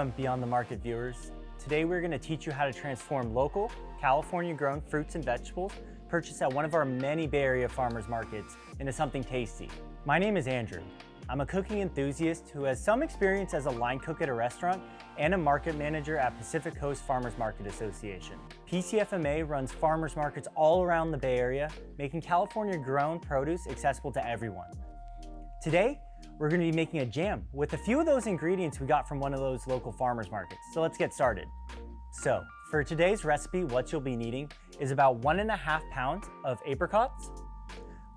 Welcome, Beyond the Market viewers. Today we're going to teach you how to transform local, California-grown fruits and vegetables purchased at one of our many Bay Area farmers markets into something tasty. My name is Andrew. I'm a cooking enthusiast who has some experience as a line cook at a restaurant and a market manager at Pacific Coast Farmers Market Association. PCFMA runs farmers markets all around the Bay Area, making California-grown produce accessible to everyone. Today, we're going to be making a jam with a few of those ingredients we got from one of those local farmers markets. So let's get started. So for today's recipe, what you'll be needing is about 1.5 pounds of apricots.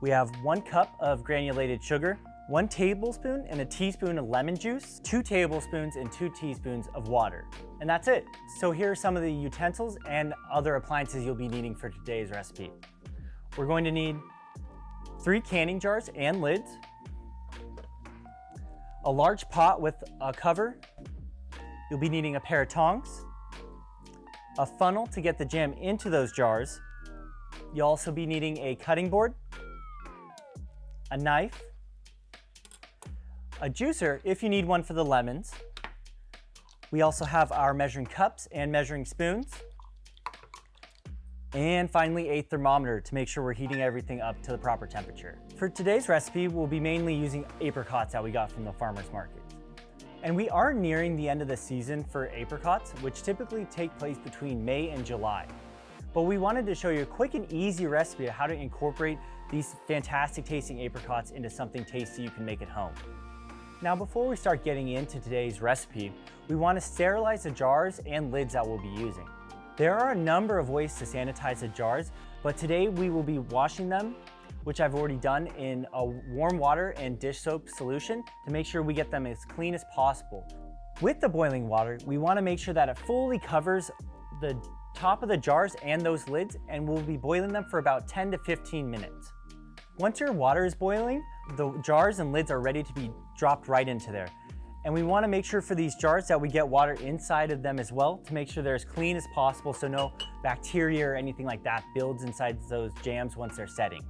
We have 1 cup of granulated sugar, 1 tablespoon and a teaspoon of lemon juice, 2 tablespoons and 2 teaspoons of water. And that's it. So here are some of the utensils and other appliances you'll be needing for today's recipe. We're going to need 3 canning jars and lids, a large pot with a cover. You'll be needing a pair of tongs, a funnel to get the jam into those jars. You'll also be needing a cutting board, a knife, a juicer if you need one for the lemons. We also have our measuring cups and measuring spoons. And finally, a thermometer to make sure we're heating everything up to the proper temperature. For today's recipe, we'll be mainly using apricots that we got from the farmers market. And we are nearing the end of the season for apricots, which typically take place between May and July. But we wanted to show you a quick and easy recipe of how to incorporate these fantastic tasting apricots into something tasty you can make at home. Now, before we start getting into today's recipe, we want to sterilize the jars and lids that we'll be using. There are a number of ways to sanitize the jars, but today we will be washing them, which I've already done, in a warm water and dish soap solution to make sure we get them as clean as possible. With the boiling water, we want to make sure that it fully covers the top of the jars and those lids, and we'll be boiling them for about 10 to 15 minutes. Once your water is boiling, the jars and lids are ready to be dropped right into there. And we want to make sure for these jars that we get water inside of them as well to make sure they're as clean as possible so no bacteria or anything like that builds inside those jams once they're setting.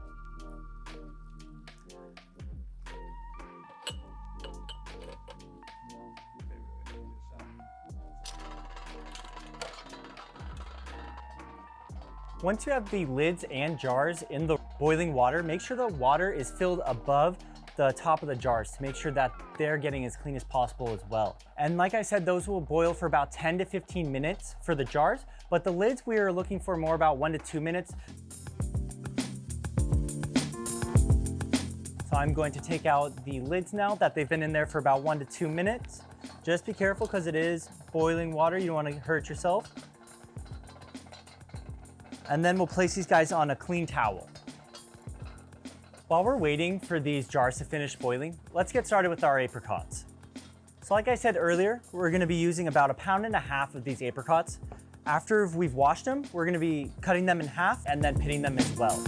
Once you have the lids and jars in the boiling water, make sure the water is filled above the top of the jars to make sure that they're getting as clean as possible as well. And like I said, those will boil for about 10 to 15 minutes for the jars, but the lids we are looking for more about 1 to 2 minutes. So I'm going to take out the lids now that they've been in there for about 1 to 2 minutes. Just be careful because it is boiling water. You don't want to hurt yourself. And then we'll place these guys on a clean towel. While we're waiting for these jars to finish boiling, let's get started with our apricots. So like I said earlier, we're going to be using about 1.5 pounds of these apricots. After we've washed them, we're going to be cutting them in half and then pitting them as well.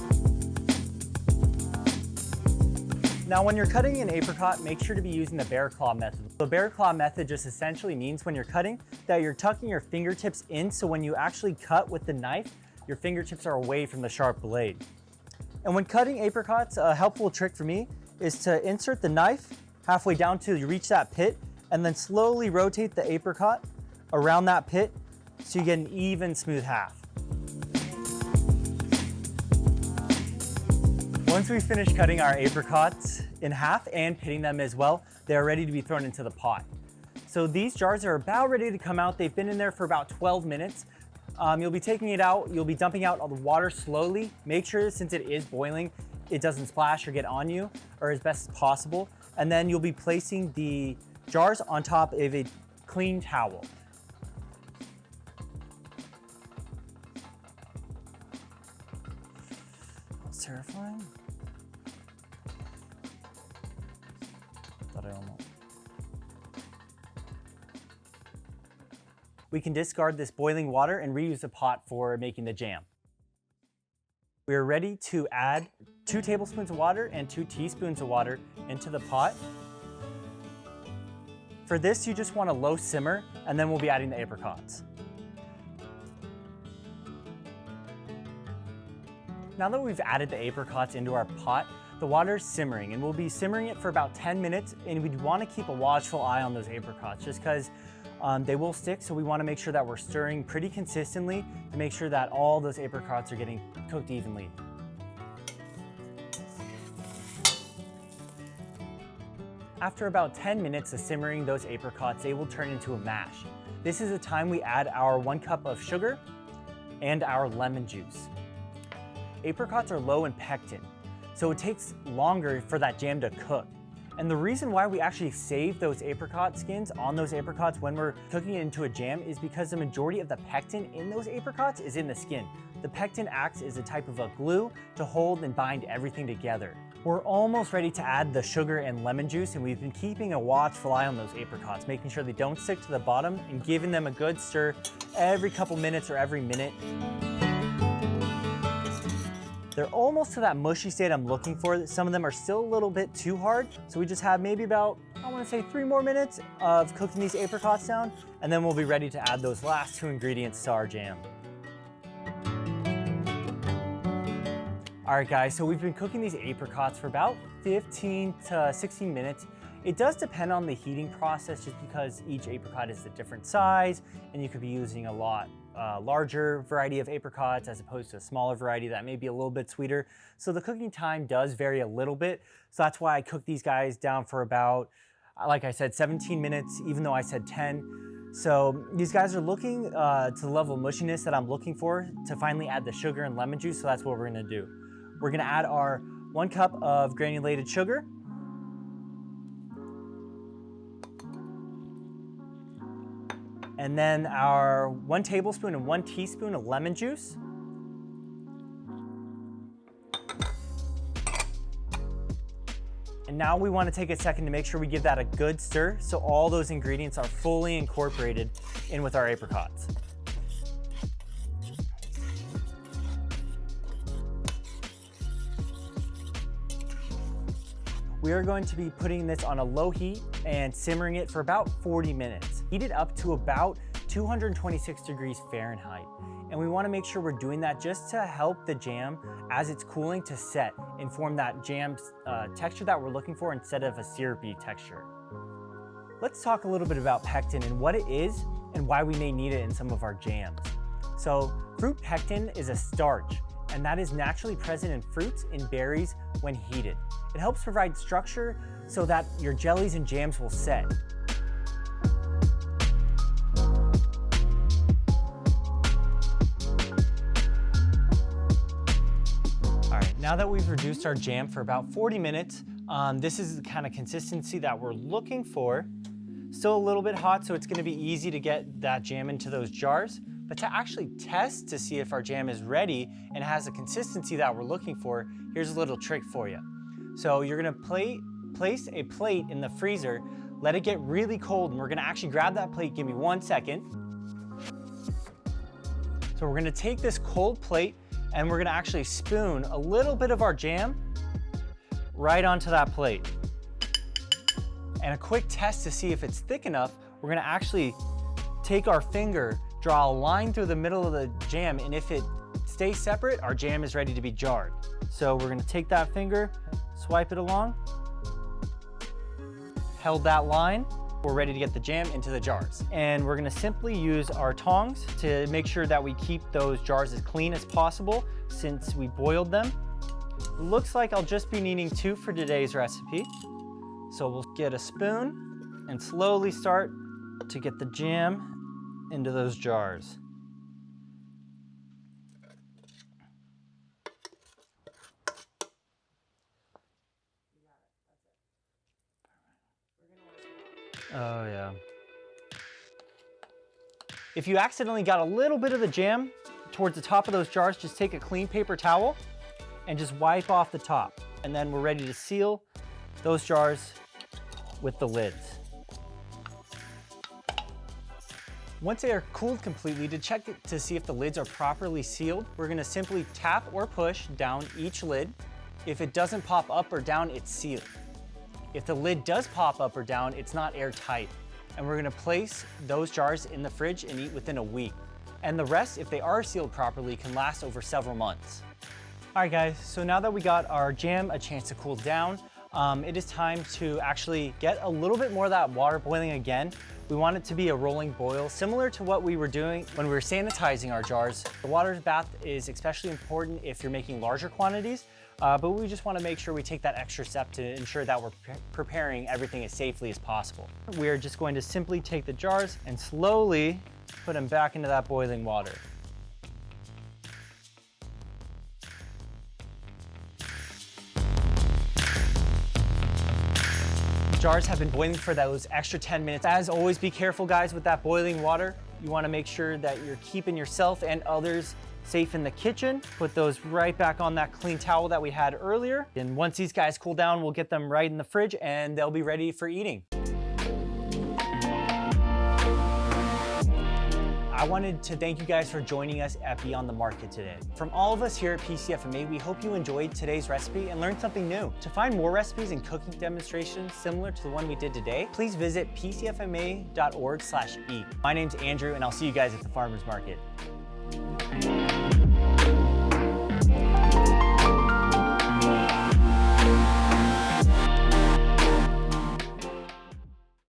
Now when you're cutting an apricot, make sure to be using the bear claw method. The bear claw method just essentially means when you're cutting that you're tucking your fingertips in, so when you actually cut with the knife, your fingertips are away from the sharp blade. And when cutting apricots, a helpful trick for me is to insert the knife halfway down till you reach that pit and then slowly rotate the apricot around that pit so you get an even, smooth half. Once we finish cutting our apricots in half and pitting them as well, they're ready to be thrown into the pot. So these jars are about ready to come out. They've been in there for about 12 minutes. You'll be taking it out, you'll be dumping out all the water slowly. Make sure, since it is boiling, it doesn't splash or get on you, or as best as possible. And then you'll be placing the jars on top of a clean towel. That's terrifying. Thought I almost. We can discard this boiling water and reuse the pot for making the jam. We are ready to add 2 tablespoons of water and 2 teaspoons of water into the pot. For this, you just want a low simmer, and then we'll be adding the apricots. Now that we've added the apricots into our pot, The water's simmering, and we'll be simmering it for about 10 minutes, and we'd want to keep a watchful eye on those apricots just because they will stick, so we want to make sure that we're stirring pretty consistently to make sure that all those apricots are getting cooked evenly. After about 10 minutes of simmering those apricots, they will turn into a mash. This is the time we add our 1 cup of sugar and our lemon juice. Apricots are low in pectin, so it takes longer for that jam to cook. And the reason why we actually save those apricot skins on those apricots when we're cooking it into a jam is because the majority of the pectin in those apricots is in the skin. The pectin acts as a type of a glue to hold and bind everything together. We're almost ready to add the sugar and lemon juice, and we've been keeping a watchful eye on those apricots, making sure they don't stick to the bottom and giving them a good stir every couple minutes or every minute. They're almost to that mushy state I'm looking for. Some of them are still a little bit too hard, so we just have maybe about, I want to say 3 more minutes of cooking these apricots down, and then we'll be ready to add those last 2 ingredients to our jam. All right guys, so we've been cooking these apricots for about 15 to 16 minutes. It does depend on the heating process just because each apricot is a different size and you could be using a lot larger variety of apricots as opposed to a smaller variety that may be a little bit sweeter. So the cooking time does vary a little bit. So that's why I cook these guys down for about, like I said, 17 minutes, even though I said 10. So these guys are looking to the level of mushiness that I'm looking for to finally add the sugar and lemon juice. So that's what we're gonna do. We're gonna add our 1 cup of granulated sugar. And then our 1 tablespoon and 1 teaspoon of lemon juice. And now we want to take a second to make sure we give that a good stir so all those ingredients are fully incorporated in with our apricots. We are going to be putting this on a low heat and simmering it for about 40 minutes. Heat it up to about 226 degrees Fahrenheit. And we want to make sure we're doing that just to help the jam as it's cooling to set and form that jam texture that we're looking for instead of a syrupy texture. Let's talk a little bit about pectin and what it is and why we may need it in some of our jams. So fruit pectin is a starch, and that is naturally present in fruits and berries when heated. It helps provide structure so that your jellies and jams will set. All right, now that we've reduced our jam for about 40 minutes, this is the kind of consistency that we're looking for. Still a little bit hot, so it's gonna be easy to get that jam into those jars. But to actually test to see if our jam is ready and has the consistency that we're looking for, here's a little trick for you. So you're gonna place a plate in the freezer, let it get really cold, and we're gonna actually grab that plate. Give me 1 second. So we're gonna take this cold plate and we're gonna actually spoon a little bit of our jam right onto that plate. And a quick test to see if it's thick enough, we're gonna actually take our finger, draw a line through the middle of the jam, and if it stays separate, our jam is ready to be jarred. So we're gonna take that finger, swipe it along, held that line, we're ready to get the jam into the jars. And we're gonna simply use our tongs to make sure that we keep those jars as clean as possible since we boiled them. Looks like I'll just be needing 2 for today's recipe. So we'll get a spoon and slowly start to get the jam into those jars. Oh yeah. If you accidentally got a little bit of the jam towards the top of those jars, just take a clean paper towel and just wipe off the top. And then we're ready to seal those jars with the lids. Once they are cooled completely, to check it to see if the lids are properly sealed, we're gonna simply tap or push down each lid. If it doesn't pop up or down, it's sealed. If the lid does pop up or down, it's not airtight. And we're gonna place those jars in the fridge and eat within a week. And the rest, if they are sealed properly, can last over several months. All right guys, so now that we got our jam a chance to cool down, it is time to actually get a little bit more of that water boiling again. We want it to be a rolling boil, similar to what we were doing when we were sanitizing our jars. The water bath is especially important if you're making larger quantities, but we just want to make sure we take that extra step to ensure that we're preparing everything as safely as possible. We are just going to simply take the jars and slowly put them back into that boiling water. Jars have been boiling for those extra 10 minutes. As always, be careful guys with that boiling water. You wanna make sure that you're keeping yourself and others safe in the kitchen. Put those right back on that clean towel that we had earlier. And once these guys cool down, we'll get them right in the fridge and they'll be ready for eating. I wanted to thank you guys for joining us at Beyond the Market today. From all of us here at PCFMA, we hope you enjoyed today's recipe and learned something new. To find more recipes and cooking demonstrations similar to the one we did today, please visit pcfma.org/eat. My name's Andrew, and I'll see you guys at the farmers market.